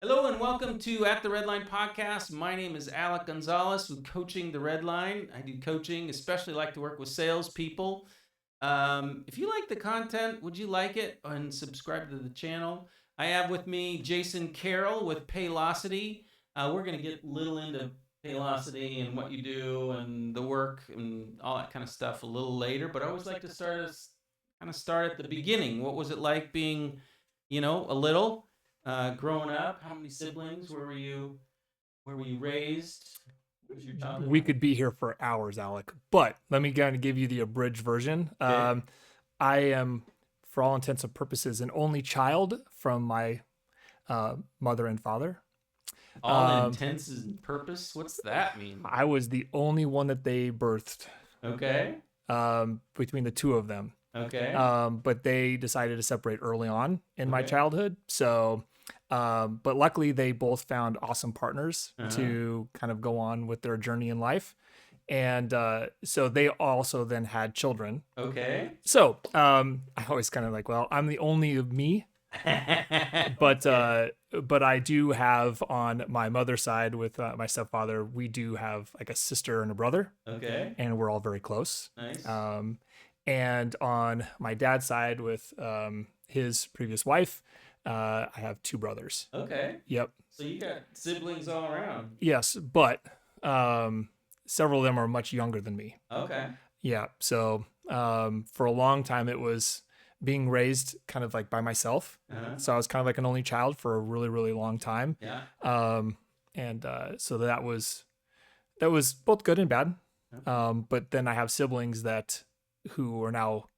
Hello and welcome to At the Red Line podcast. My name is Alec Gonzalez with Coaching the Red Line. I do coaching, especially like to work with salespeople. If you like the content, would you like it and subscribe to the channel? I have with me Jason Carroll with Paylocity. We're going to get a little into Paylocity and what you do and the work and all that kind of stuff a little later. But I always like to start at the beginning. What was it like being, a little? Growing up, how many siblings? Where were you? Where were you raised? What was your childhood? We could be here for hours, Alec, but let me kind of give you the abridged version. Okay. I am, for all intents and purposes, an only child from my mother and father. All intents and purpose. What's that mean? I was the only one that they birthed Okay. between the two of them. Okay. But they decided to separate early on in my childhood. So, but luckily they both found awesome partners to kind of go on with their journey in life. And so they also then had children. Okay. So I always kind of like, well, I'm the only of me. But I do have on my mother's side with my stepfather, we do have like a sister and a brother. Okay. And we're all very close. Nice. And on my dad's side with his previous wife, I have two brothers. Okay. Yep. So you got siblings all around. Yes, but several of them are much younger than me. Okay. Yeah. So for a long time, it was being raised kind of like by myself. So I was kind of like an only child for a really, really long time. Yeah. And so that was both good and bad. But then I have siblings who are now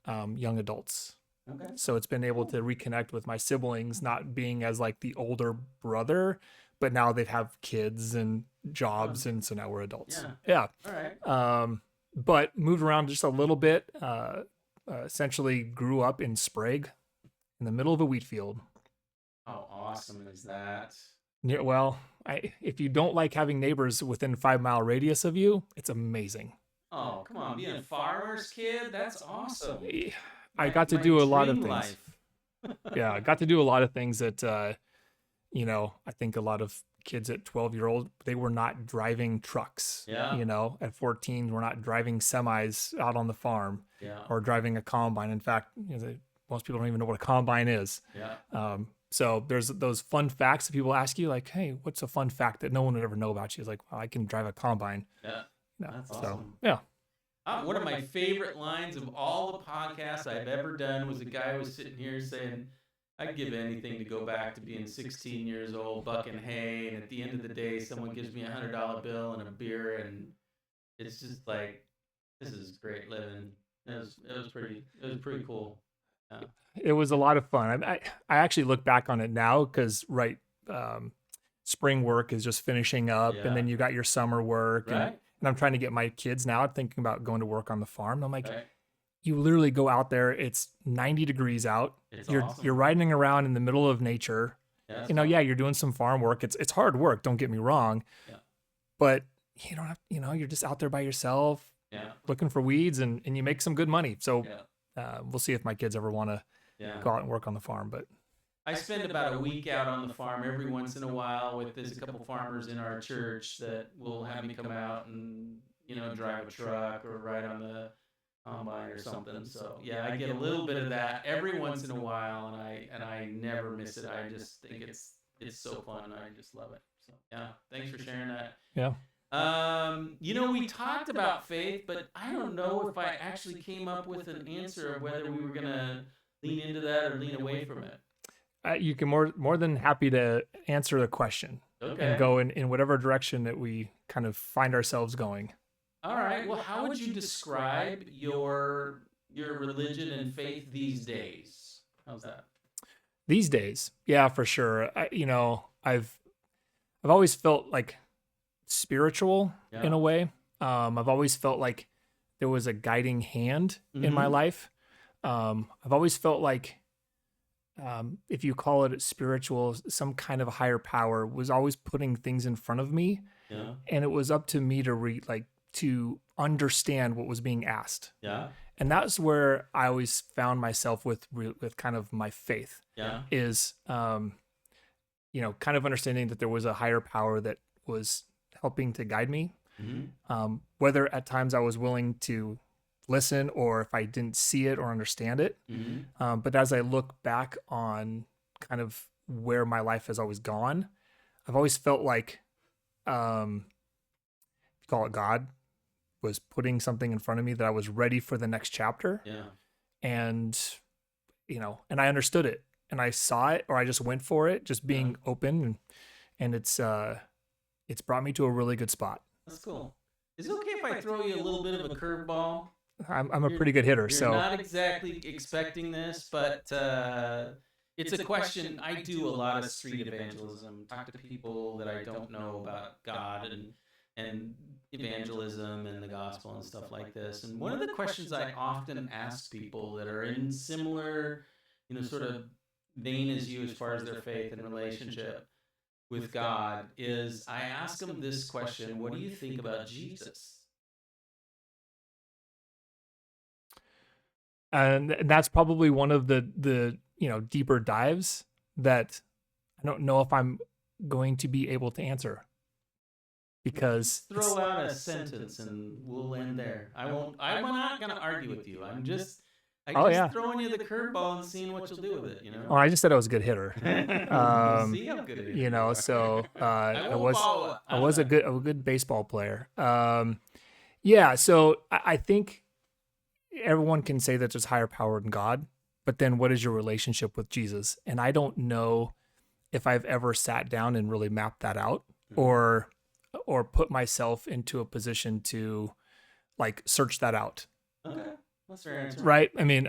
young adults. Okay. So it's been able to reconnect with my siblings, not being as like the older brother, but now they have kids and jobs, and so now we're adults. Yeah. All right. But moved around just a little bit. Essentially grew up in Sprague, in the middle of a wheat field. How awesome is that? Well, if you don't like having neighbors within 5 mile radius of you, it's amazing. Oh, come on, being a farmer's kid, that's awesome. I got to do a lot of dream things. life. Yeah, I got to do a lot of things that, I think a lot of kids at 12-year-old, they were not driving trucks. Yeah. At 14, we're not driving semis out on the farm Yeah. or driving a combine. In fact, most people don't even know what a combine is. Yeah. So there's those fun facts that people ask you, like, hey, what's a fun fact that no one would ever know about you? It's like, well, I can drive a combine. Yeah. That's awesome. So, yeah. One of my favorite lines of all the podcasts I've ever done was a guy was sitting here saying, I'd give anything to go back to being 16 years old, bucking hay, and at the end of the day, someone gives me $100 bill and a beer, and it's just like, this is great living. It was pretty cool. Yeah. It was a lot of fun. I actually look back on it now because spring work is just finishing up, and then you got your summer work, Right. and I'm trying to get my kids now thinking about going to work on the farm. I'm like, Right. you literally go out there. It's 90 degrees out. It's You're awesome. you're riding around in the middle of nature. Yeah, Yeah, you're doing some farm work. It's hard work. Don't get me wrong. Yeah. But you don't have. You're just out there by yourself, Yeah. looking for weeds, and you make some good money. So Yeah. we'll see if my kids ever want to Yeah. go out and work on the farm. But I spend about a week out on the farm every once in a while there's a couple farmers in our church that will have me come out and, drive a truck or ride on the combine or something. So yeah, I get a little bit of that every once in a while, and I never miss it. I just think it's so fun. I just love it. So yeah, thanks for sharing that. yeah. We talked about faith, but I don't know if I actually came up with an answer of whether we were gonna lean into that or lean away from it. You can more than happy to answer the question and go in whatever direction that we kind of find ourselves going. All right. Well, how would you describe your religion and faith these days? How's that? These days, yeah, for sure. I've always felt like spiritual in a way. I've always felt like there was a guiding hand in my life. I've always felt like, if you call it spiritual, some kind of higher power was always putting things in front of me, and it was up to me to understand what was being asked. Yeah. And that's where I always found myself with kind of my faith. Yeah. Is kind of understanding that there was a higher power that was helping to guide me. Whether at times I was willing to listen or if I didn't see it or understand it. But as I look back on kind of where my life has always gone, I've always felt like, call it God, was putting something in front of me that I was ready for the next chapter. And, and I understood it and I saw it, or I just went for it, just being open. And it's brought me to a really good spot. That's cool. Is it okay if I throw you a little bit of a curveball? I'm a pretty good hitter, you're so not exactly expecting this, but it's a question. I do a lot of street evangelism, talk to people that I don't know about God and evangelism and the gospel and stuff like this. And one of the questions I often ask people that are in similar, sort of vein as you as far as their faith and relationship with God is I ask them this question: what do you think about Jesus? And that's probably one of the deeper dives that I don't know if I'm going to be able to answer, because throw out a sentence and we'll end there. I'm not gonna argue with you. I'm just throwing you the curveball and seeing what you'll do with it. Oh, I just said I was a good hitter. See how good it is. So I I was a good baseball player. Yeah. So I think everyone can say that there's higher power than God, but then what is your relationship with Jesus? And I don't know if I've ever sat down and really mapped that out, or put myself into a position to like search that out. Okay, that's fair answer. Right? I mean,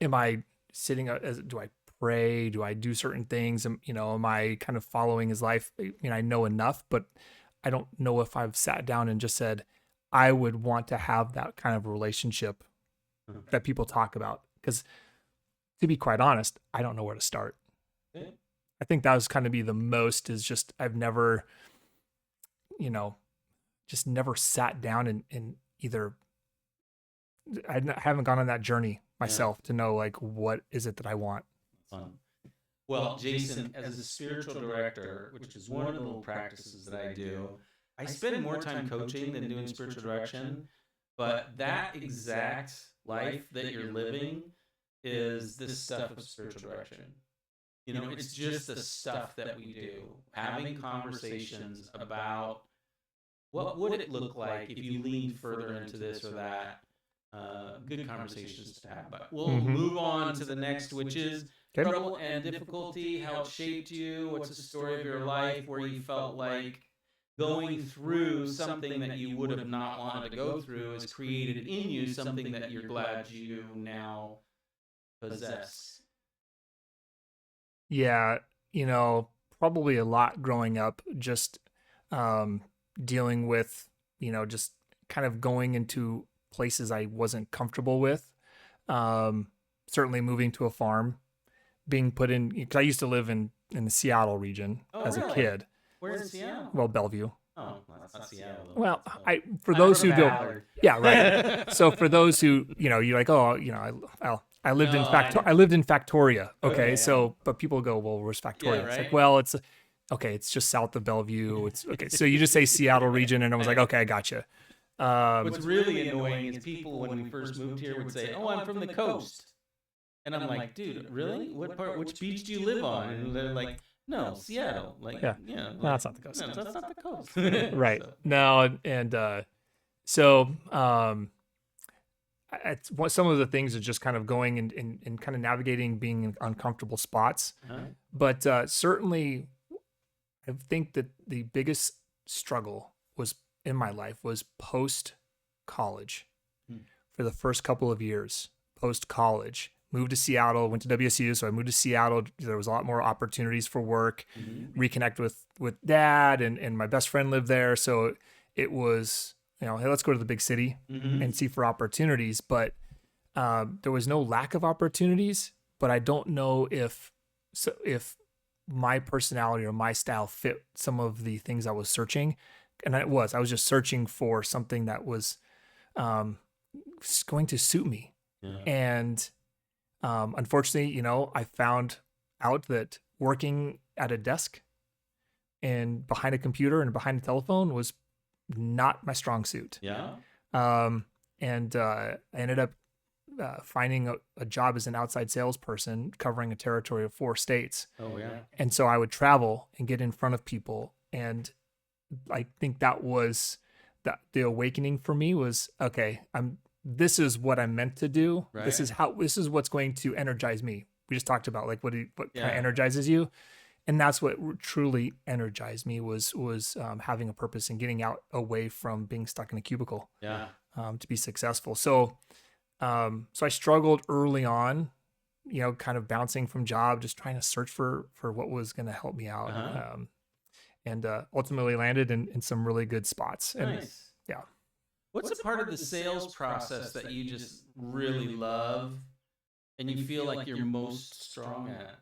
am I sitting? Do I pray? Do I do certain things? Am I kind of following his life? I know enough, but I don't know if I've sat down and just said, I would want to have that kind of relationship that people talk about. Because to be quite honest, I don't know where to start. Okay. I think that was kind of be the most is just, I've never, just never sat down and either, I haven't gone on that journey myself to know like, what is it that I want? Fun. Well, Jason, as a spiritual director, which is one of the little practices that I do, I spend more time coaching than doing spiritual direction, but that exact life that you're living is this stuff of spiritual direction. It's just the stuff that we do, having conversations about what would it look like if you leaned further into this or that. Good conversations to have. But we'll move on to the next, which is trouble and difficulty, how it shaped you, what's the story of your life where you felt like going through something that you would have not wanted to go through has created in you something that you're glad you now possess. Yeah, probably a lot growing up, just dealing with, just kind of going into places I wasn't comfortable with. Certainly moving to a farm, being put in, because I used to live in the Seattle region as a kid. Where's in Seattle? Well, Bellevue. Oh, that's not Seattle. Well, for those who don't, yeah, right. So for those who, you're like, oh, I lived in Factoria. Okay, so but people go, well, where's Factoria? Yeah, right? It's like, well, it's okay. It's just south of Bellevue. It's okay. So you just say Seattle region, and I was like, okay, I gotcha. What's really annoying is people when we first moved here would say, "Oh, I'm from the coast," and I'm like, "Dude, really? What part? Which beach do you live on?" And they're like, "No, Seattle." Like, yeah, no, that's not the coast. No, that's not the coast. Right. So. No, and some of the things are just kind of going and kind of navigating being in uncomfortable spots. But certainly, I think that the biggest struggle was in my life was post college. For the first couple of years, post college, moved to Seattle, went to WSU. So I moved to Seattle. There was a lot more opportunities for work, reconnect with dad, and my best friend lived there. So it was, hey, let's go to the big city and see for opportunities. But there was no lack of opportunities, but I don't know if my personality or my style fit some of the things I was searching. And I was just searching for something that was going to suit me. Yeah. And unfortunately, I found out that working at a desk and behind a computer and behind a telephone was not my strong suit. Yeah. I ended up finding a job as an outside salesperson covering a territory of 4 states. Oh, yeah. And so I would travel and get in front of people. And I think that was the awakening for me was, okay, this is what I'm meant to do. Right. This is what's going to energize me. We just talked about like what kind of energizes you. And that's what truly energized me was having a purpose and getting out away from being stuck in a cubicle. Yeah. To be successful. So I struggled early on, kind of bouncing from job, just trying to search for what was going to help me out. And ultimately landed in some really good spots. And Nice. yeah. What's a part of the sales process that you just really love and you feel like you're most strong at?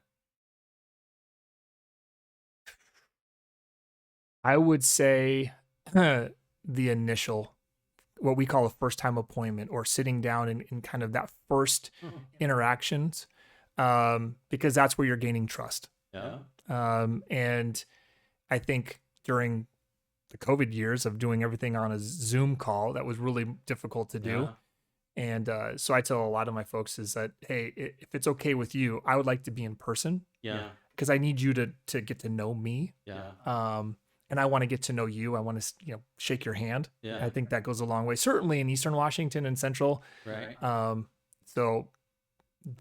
I would say the initial, what we call a first time appointment, or sitting down in kind of that first interactions, because that's where you're gaining trust. Yeah. And I think during the COVID years of doing everything on a Zoom call, that was really difficult to do. Yeah. And so I tell a lot of my folks is that, hey, if it's okay with you, I would like to be in person. Yeah. Because I need you to get to know me. Yeah. And I want to get to know you. I want to, shake your hand. Yeah. I think that goes a long way, certainly in Eastern Washington and Central. Right. So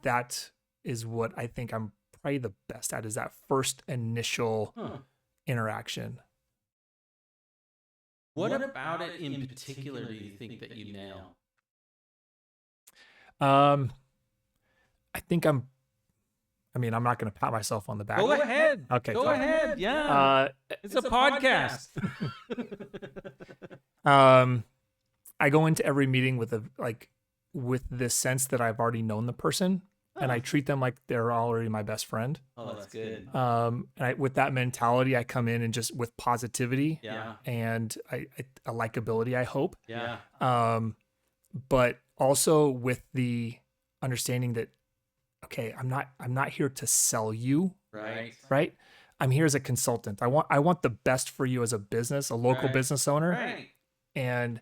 that is what I think I'm probably the best at, is that first initial interaction. What about it in particular do you think that you nail? I think I'm not going to pat myself on the back. Go ahead. Okay. Go ahead. Yeah. It's a podcast. I go into every meeting with this sense that I've already known the person, and I treat them like they're already my best friend. Oh, that's good. And with that mentality, I come in and just with positivity. Yeah. And a likability, I hope. Yeah. But also with the understanding that, okay, I'm not here to sell you. Right. Right. I'm here as a consultant. I want the best for you as a business, a local business owner. Right. And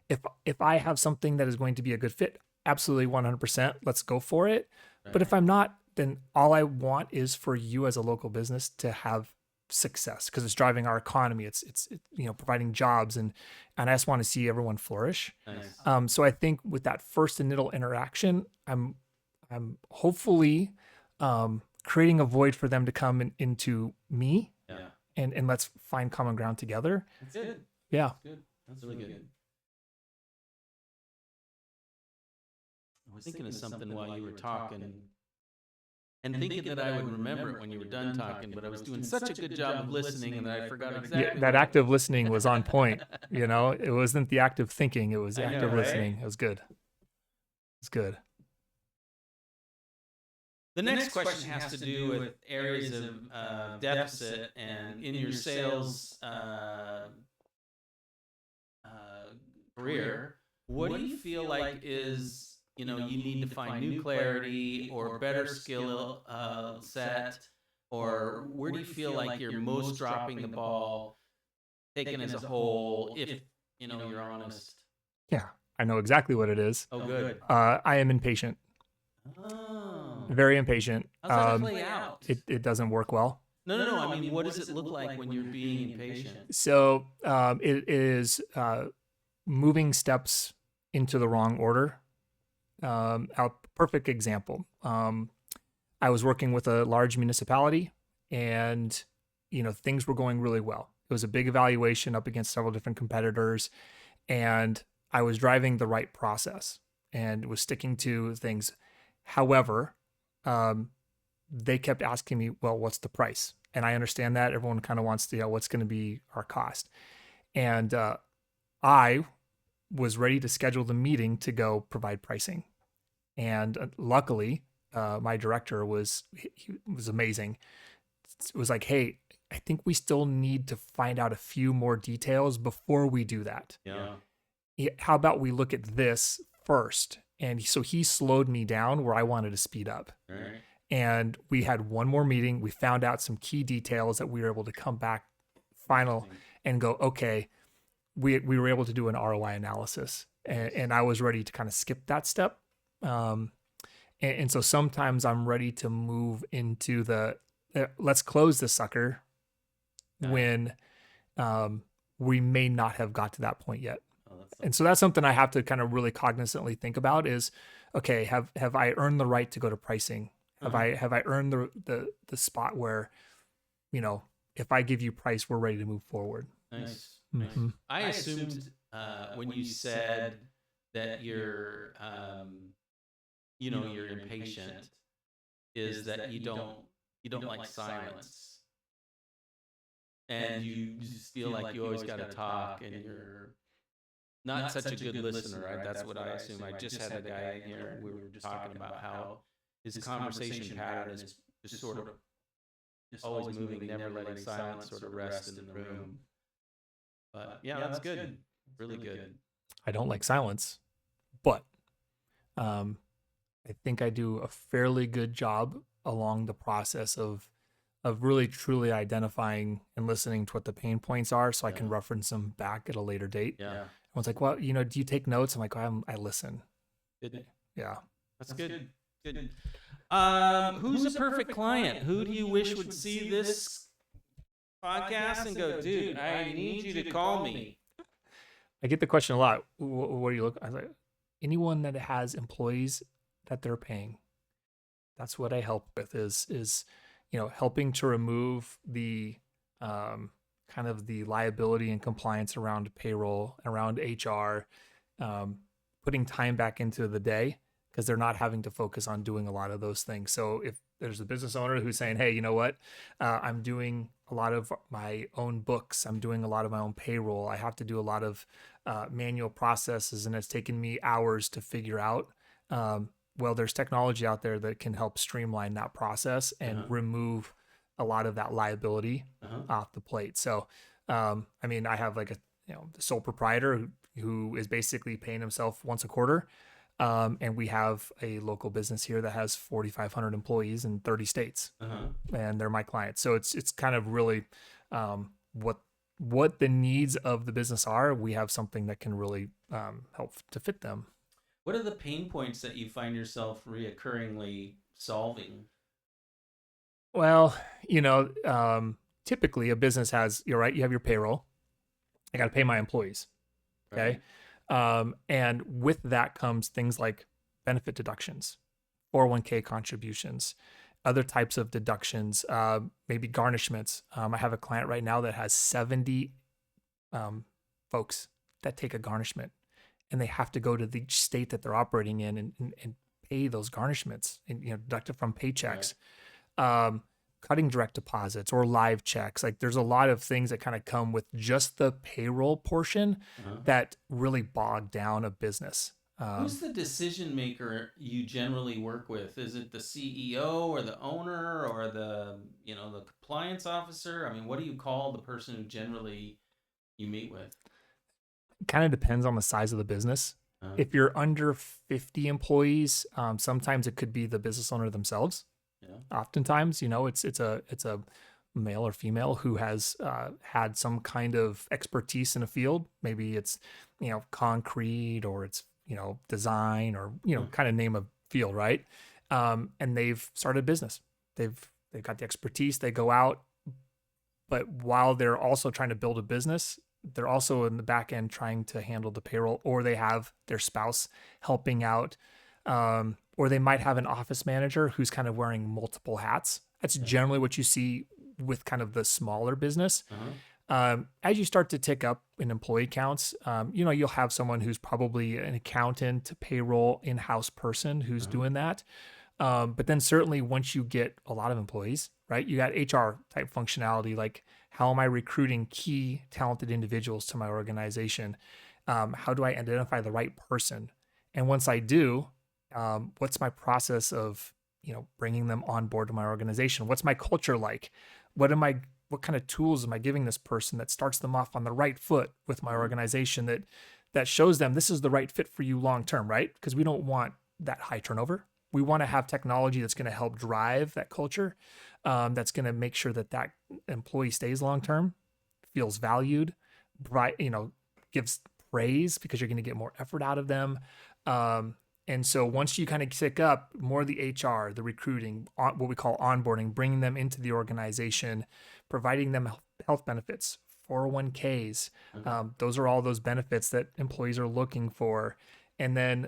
if I have something that is going to be a good fit, absolutely 100%, let's go for it. Right. But if I'm not, then all I want is for you as a local business to have success, because it's driving our economy. It's providing jobs, and I just want to see everyone flourish. Nice. So I think with that first initial interaction, I'm hopefully creating a void for them to come into me. Yeah. And let's find common ground together. That's good. Yeah. That's good. That's really good. I was thinking of something while you were talking and thinking that I would remember it when you were done talking, but I was doing such a good job of listening and I forgot exactly. Yeah, that active listening was on point. It wasn't the active thinking, it was the active listening. It was good. It's good. The next question has to do with areas of deficit, and in your sales career, what do you feel like is, you need to find new clarity or better skill set, or where do you feel like you're most dropping the ball, taken as a whole, if, you're honest? Yeah, I know exactly what it is. Oh, good. I am impatient. Oh. Very impatient. How's that play out? It doesn't work well. No. I mean, what does it look like when you're being impatient? So it is moving steps into the wrong order. A perfect example. I was working with a large municipality, and things were going really well. It was a big evaluation up against several different competitors, and I was driving the right process and was sticking to things. However, they kept asking me, well, what's the price? And I understand that everyone kind of wants to know what's going to be our cost. And I was ready to schedule the meeting to go provide pricing. And luckily, my director was amazing. It was like, hey, I think we still need to find out a few more details before we do that. Yeah. How about we look at this first? And so he slowed me down where I wanted to speed up. Right. And we had one more meeting. We found out some key details that we were able to come back final and go, okay, we were able to do an ROI analysis. And I was ready to kind of skip that step. And so sometimes I'm ready to move into the let's close this sucker when we may not have got to that point yet. And so that's something I have to kind of really cognizantly think about is, okay, have I earned the right to go to pricing? Have I earned the spot where, if I give you price, we're ready to move forward. Nice. Mm-hmm. I assumed when you said that you're you're impatient, is that you don't like silence, and you just feel like you always got to talk, and you're not such a good listener, right? That's what I assume. I just had a guy in here. We were just talking about how his conversation pattern is just sort of just always moving, never letting silence sort of rest in the room. But yeah, that's good. Really good. I don't like silence, but I think I do a fairly good job along the process of really truly identifying and listening to what the pain points are, so I can reference them back at a later date. Yeah. Everyone's like, well, do you take notes? I'm like, I listen. Good. Yeah. That's good. Good. Who's a perfect client? Who do you wish would see this podcast and go, dude, I need you to call me? I get the question a lot. What do you look? I was like, anyone that has employees that they're paying. That's what I help with is helping to remove the kind of the liability and compliance around payroll, around HR, putting time back into the day because they're not having to focus on doing a lot of those things. So if there's a business owner who's saying, hey, you know what, I'm doing a lot of my own books, I'm doing a lot of my own payroll, I have to do a lot of manual processes, and it's taken me hours to figure out. Well, there's technology out there that can help streamline that process and remove a lot of that liability off the plate. So, I have like the sole proprietor who is basically paying himself once a quarter. And we have a local business here that has 4,500 employees in 30 states, and they're my clients. So it's kind of really what the needs of the business are. We have something that can really help to fit them. What are the pain points that you find yourself reoccurringly solving? Well, typically a business has, you have your payroll. I got to pay my employees. Okay. Right. And with that comes things like benefit deductions, 401k contributions, other types of deductions, maybe garnishments. I have a client right now that has 70 folks that take a garnishment, and they have to go to the state that they're operating in and pay those garnishments and deduct it from paychecks. Right. Cutting direct deposits or live checks. Like there's a lot of things that kind of come with just the payroll portion that really bog down a business. Who's the decision maker you generally work with? Is it the CEO or the owner or the compliance officer? I mean, what do you call the person who generally you meet with? It kind of depends on the size of the business. If you're under 50 employees, sometimes it could be the business owner themselves. Yeah. Oftentimes, it's a male or female who has had some kind of expertise in a field. Maybe it's concrete, or it's design, or kind of name a field, right? And they've started a business. They've got the expertise. They go out, but while they're also trying to build a business, they're also in the back end trying to handle the payroll, or they have their spouse helping out. Or they might have an office manager who's kind of wearing multiple hats. That's generally what you see with kind of the smaller business. As you start to tick up in employee counts, you'll have someone who's probably an accountant, payroll, in-house person who's doing that. But then certainly once you get a lot of employees, right, you got HR type functionality, like how am I recruiting key talented individuals to my organization? How do I identify the right person? And once I do, what's my process of, bringing them on board to my organization? What's my culture like? What kind of tools am I giving this person that starts them off on the right foot with my organization, that shows them this is the right fit for you long term, right? Because we don't want that high turnover. we want to have technology that's going to help drive that culture, that's going to make sure that that employee stays long term, feels valued, bright, gives praise because you're going to get more effort out of them. And so once you kind of pick up more of the HR, the recruiting, what we call onboarding, bringing them into the organization, providing them health benefits, 401ks, those are all those benefits that employees are looking for. And then,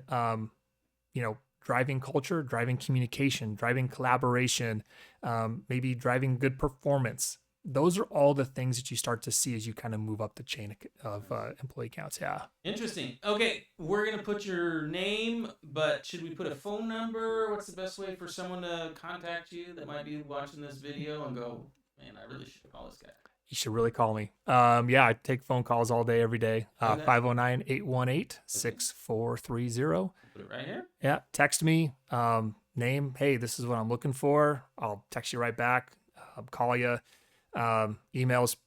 driving culture, driving communication, driving collaboration, maybe driving good performance. Those are all the things that you start to see as you kind of move up the chain of employee counts. Yeah. Interesting. Okay, we're going to put your name, but should we put a phone number? What's the best way for someone to contact you that might be watching this video and go, man, I really should call this guy? You should really call me. I take phone calls all day, every day. 509-818-6430. Put it right here. Yeah. Text me, name. Hey, this is what I'm looking for. I'll text you right back. Call you. Emails,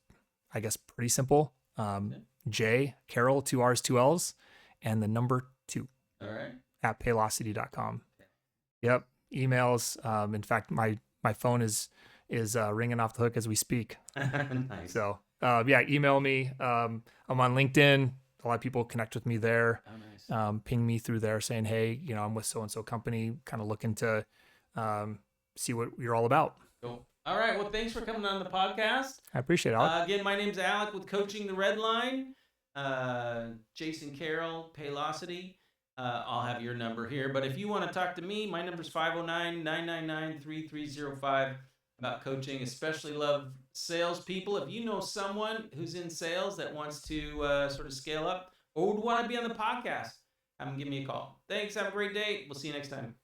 I guess, pretty simple. J Carroll, 2 R's, 2 L's, and the number 2. All right. At paylocity.com. Yep. Emails. In fact, my phone is ringing off the hook as we speak. Nice. So, email me. I'm on LinkedIn. A lot of people connect with me there. Oh, nice. Ping me through there saying, hey, I'm with so-and-so company, kind of looking to see what you're all about. Cool. All right. Well, thanks for coming on the podcast. I appreciate it, Alec. Again, my name's Alec with Coaching the Red Line. Jason Carroll, Paylocity. I'll have your number here. But if you want to talk to me, my number is 509-999-3305 about coaching. Especially love salespeople. If you know someone who's in sales that wants to sort of scale up or would want to be on the podcast, have them give me a call. Thanks. Have a great day. We'll see you next time.